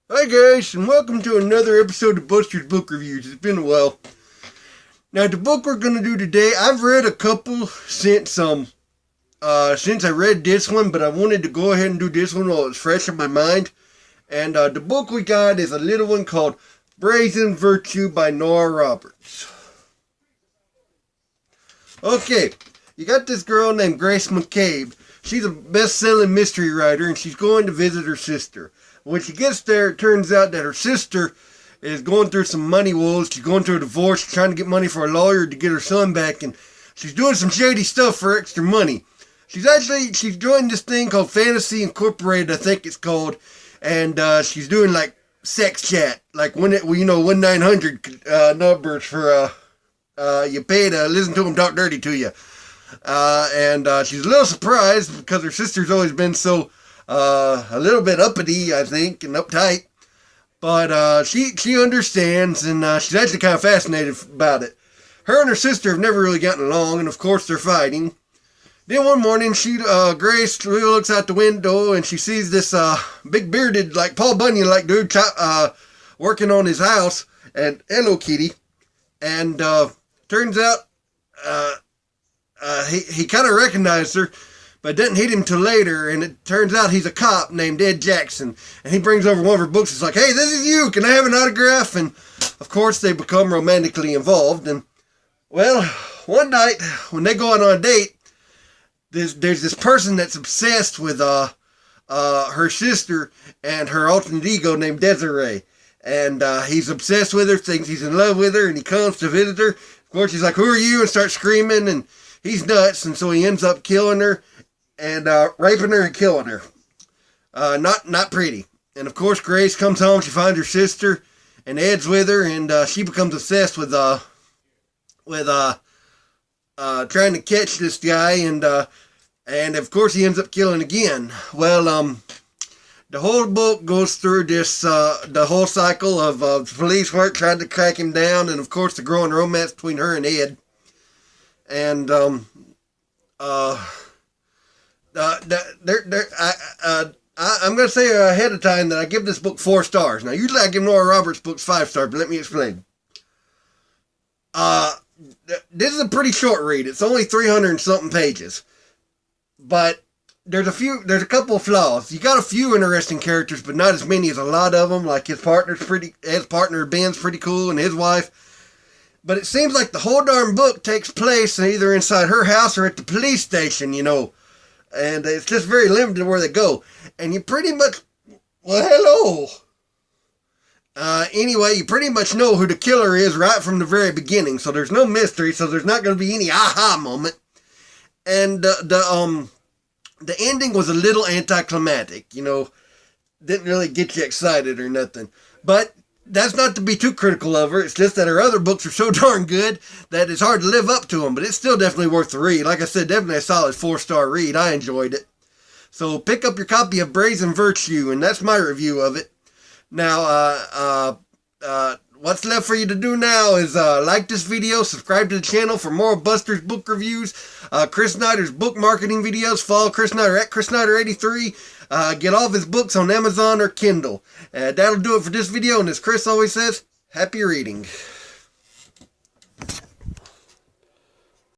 Hi guys, and welcome to another episode of Buster's Book Reviews. It's been a while. Now the book we're gonna do today, I've read a couple since I read this one, but I wanted to go ahead and do this one while it's fresh in my mind. And the book we got is a little one called Brazen Virtue by Nora Roberts. Okay, you got this girl named Grace McCabe. She's a best-selling mystery writer, and she's going to visit her sister. When she gets there, it turns out that her sister is going through some money woes. She's going through a divorce. She's trying to get money for a lawyer to get her son back, and she's doing some shady stuff for extra money. She's joined this thing called Fantasy Incorporated, I think it's called, and she's doing like sex chat, like 1-900 numbers for you pay to listen to them talk dirty to you. And she's a little surprised because her sister's always been so a little bit uppity, I think, and uptight. But she understands, and she's actually kind of fascinated about it. Her and her sister have never really gotten along, and of course they're fighting. Then one morning, Grace looks out the window, and she sees this big bearded, like Paul Bunyan-like dude working on his house. And hello, kitty. And turns out he kind of recognized her, but it doesn't hit him till later, and it turns out he's a cop named Ed Jackson, and he brings over one of her books. It's like, hey, this is you, can I have an autograph? And of course they become romantically involved. And well, one night when they go out on a date, there's this person that's obsessed with her sister and her alternate ego named Desiree, and he's obsessed with her, thinks he's in love with her, and he comes to visit her. Of course she's like, who are you? And starts screaming, and he's nuts, and so he ends up killing her and raping her and killing her. Not pretty. And of course Grace comes home, she finds her sister, and Ed's with her, and she becomes obsessed with trying to catch this guy, and of course he ends up killing again. Well, the whole book goes through this the whole cycle of police work trying to track him down, and of course the growing romance between her and Ed. And I'm going to say ahead of time that I give this book 4 stars. Now, usually I give Nora Roberts books 5 stars, but let me explain. This is a pretty short read. It's only 300 and something pages. But there's a couple of flaws. You got a few interesting characters, but not as many as a lot of them. Like his partner Ben's pretty cool, and his wife. But it seems like the whole darn book takes place either inside her house or at the police station, And it's just very limited where they go. And you pretty much, well, hello. Anyway, you pretty much know who the killer is right from the very beginning. So there's no mystery, so there's not going to be any aha moment. And the ending was a little anticlimactic, Didn't really get you excited or nothing. But that's not to be too critical of her. It's just that her other books are so darn good that it's hard to live up to them. But it's still definitely worth the read. Like I said, definitely a solid 4-star read. I enjoyed it. So pick up your copy of Brazen Virtue, and that's my review of it. Now, what's left for you to do now is like this video, subscribe to the channel for more Buster's book reviews, Chris Snider's book marketing videos. Follow Chris Snider at Chris Snider83. Get all of his books on Amazon or Kindle. That'll do it for this video, and as Chris always says, happy reading.